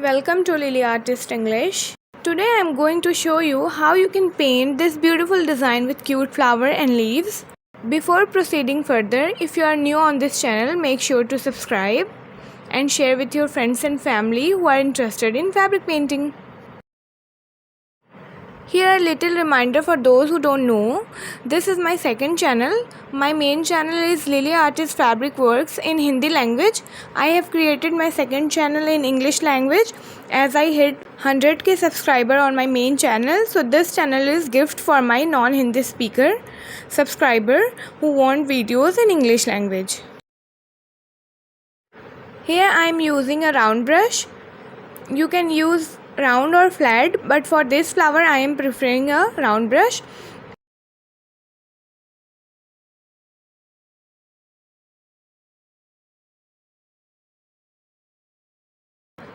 Welcome to Lily Artist English. Today I am going to show you how you can paint this beautiful design with cute flower and leaves. Before proceeding further, if you are new on this channel, make sure to subscribe and share with your friends and family who are interested in fabric painting. Here a little reminder for those who don't know, this is my second channel. My main channel is Lily Artist Fabric Works in Hindi language. I have created my second channel in English language as I hit 100k subscriber on my main channel. So this channel is gift for my non-Hindi speaker subscriber who want videos in English language. Here I am using a round brush. You can use round or flat, but for this flower I am preferring a round brush.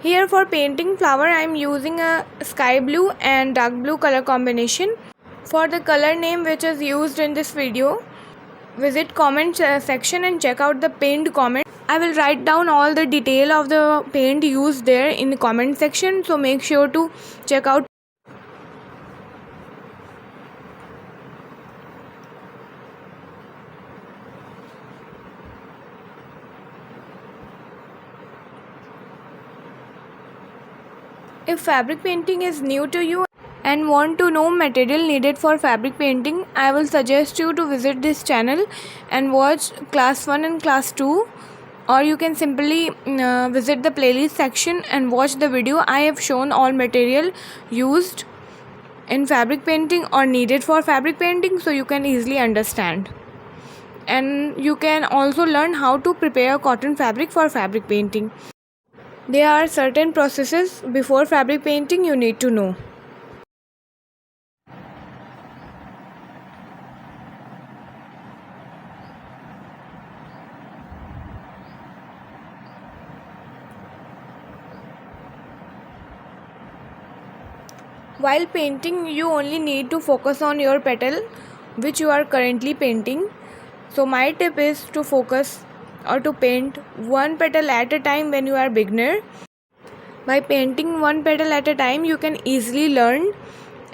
Here for painting flower I am using a sky blue and dark blue color combination. For the color name which is used in this video, visit comment section and check out the pinned comment. I will write down all the detail of the paint used there in the comment section, so make sure to check out. If fabric painting is new to you and want to know material needed for fabric painting, I will suggest you to visit this channel and watch class 1 and class 2. Or you can simply visit the playlist section and watch the video. I have shown all material used in fabric painting or needed for fabric painting, so you can easily understand. And you can also learn how to prepare cotton fabric for fabric painting. There are certain processes before fabric painting you need to know. While painting, you only need to focus on your petal which you are currently painting. So my tip is to focus or to paint one petal at a time when you are beginner. By painting one petal at a time, you can easily learn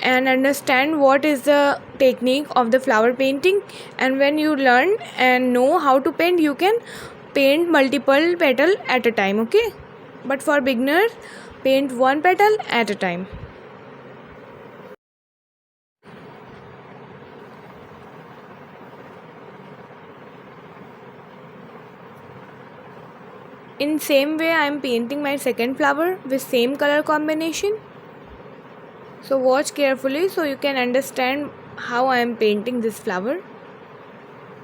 and understand what is the technique of the flower painting, and when you learn and know how to paint, you can paint multiple petal at a time, okay? But for beginners, paint one petal at a time. In same way I am painting my second flower with same color combination. So watch carefully so you can understand how I am painting this flower.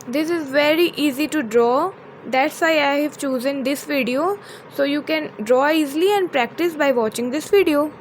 This is very easy to draw. That's why I have chosen this video, so you can draw easily and practice by watching this video.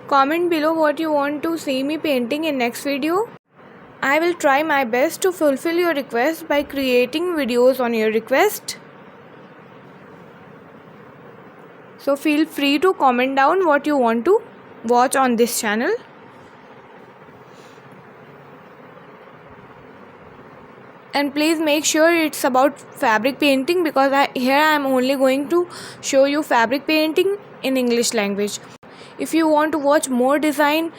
Comment below what you want to see me painting in next video. I will try my best to fulfill your request by creating videos on your request. So feel free to comment down what you want to watch on this channel. And please make sure it's about fabric painting, because here I am only going to show you fabric painting in English language. If you want to watch more design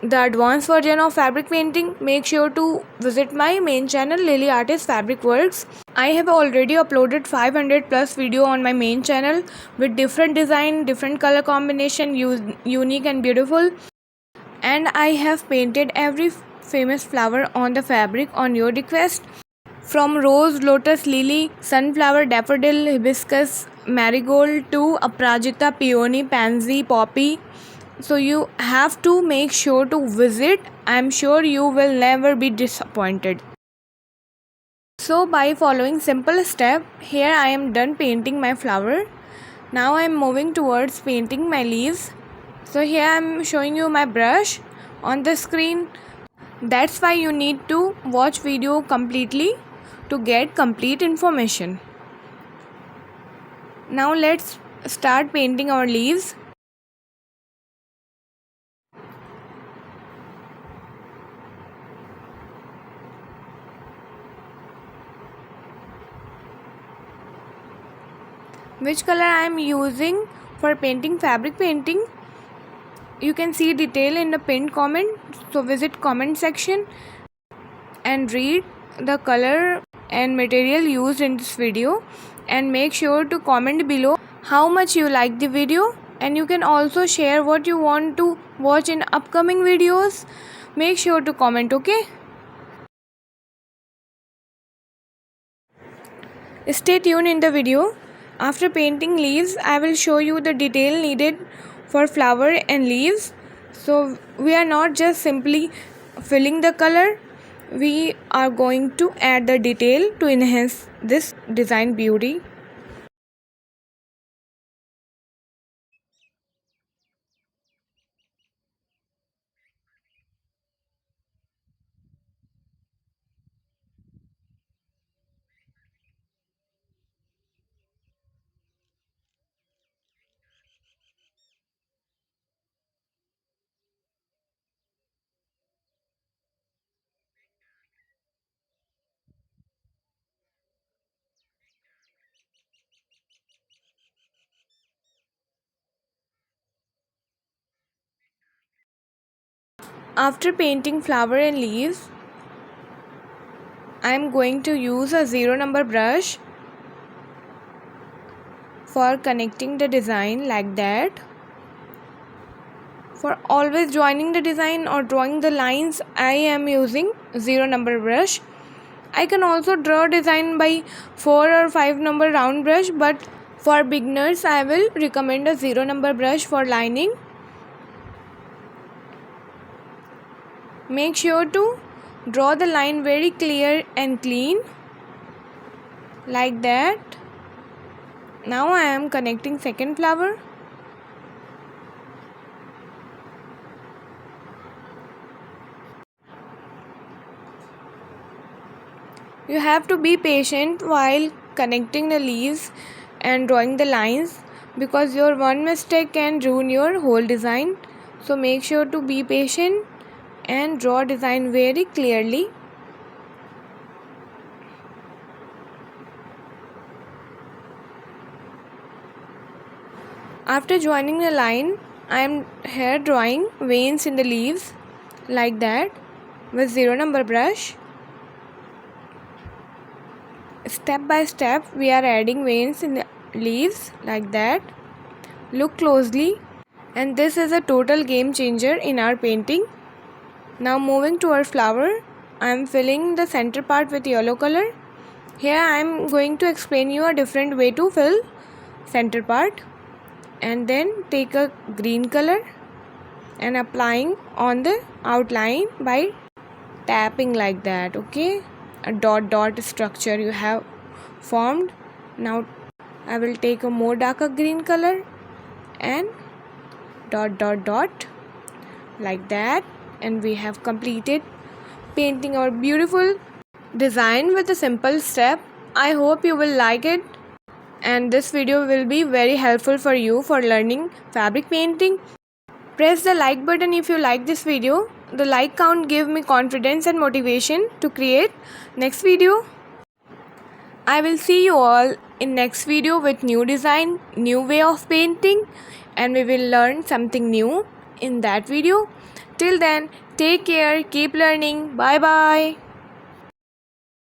the advanced version of fabric painting, make sure to visit my main channel Lily Artist Fabric Works. I have already uploaded 500 plus video on my main channel with different design, different color combination, unique and beautiful. And I have painted every famous flower on the fabric on your request. From rose, lotus, lily, sunflower, daffodil, hibiscus, marigold to aparajita, peony, pansy, poppy. So you have to make sure to visit. I'm sure you will never be disappointed. So by following simple step, here I am done painting my flower. Now I am moving towards painting my leaves. So here I am showing you my brush on the screen. That's why you need to watch video completely to get complete information. Now let's start painting our leaves. Which color I am using for painting fabric painting, you can see detail in the pinned comment. So visit comment section and read the color and material used in this video, and make sure to comment below how much you like the video, and you can also share what you want to watch in upcoming videos. Make sure to comment, okay? Stay tuned in the video. After painting leaves, I will show you the detail needed for flower and leaves. So we are not just simply filling the color, we are going to add the detail to enhance this design beauty. After painting flower and leaves, I am going to use a 0 number brush for connecting the design like that. For always joining the design or drawing the lines, I am using 0 number brush. I can also draw design by 4 or 5 number round brush, but for beginners I will recommend a 0 number brush for lining. Make sure to draw the line very clear and clean like that. Now I am connecting second flower. You have to be patient while connecting the leaves and drawing the lines, because your one mistake can ruin your whole design. So make sure to be patient and draw design very clearly. After joining the line, I am here drawing veins in the leaves like that with 0 number brush. Step by step we are adding veins in the leaves like that. Look closely, and this is a total game changer in our painting. Now moving to our flower, I am filling the center part with yellow color. Here I am going to explain you a different way to fill center part, and then take a green color and applying on the outline by tapping like that, okay? A dot structure you have formed. Now I will take a more darker green color and dot like that, and we have completed painting our beautiful design with a simple step. I hope you will like it, and this video will be very helpful for you for learning fabric painting. Press the like button if you like this video. The like count give me confidence and motivation to create next video. I will see you all in next video with new design, new way of painting, and we will learn something new in that video. Till then, take care, keep learning. Bye bye.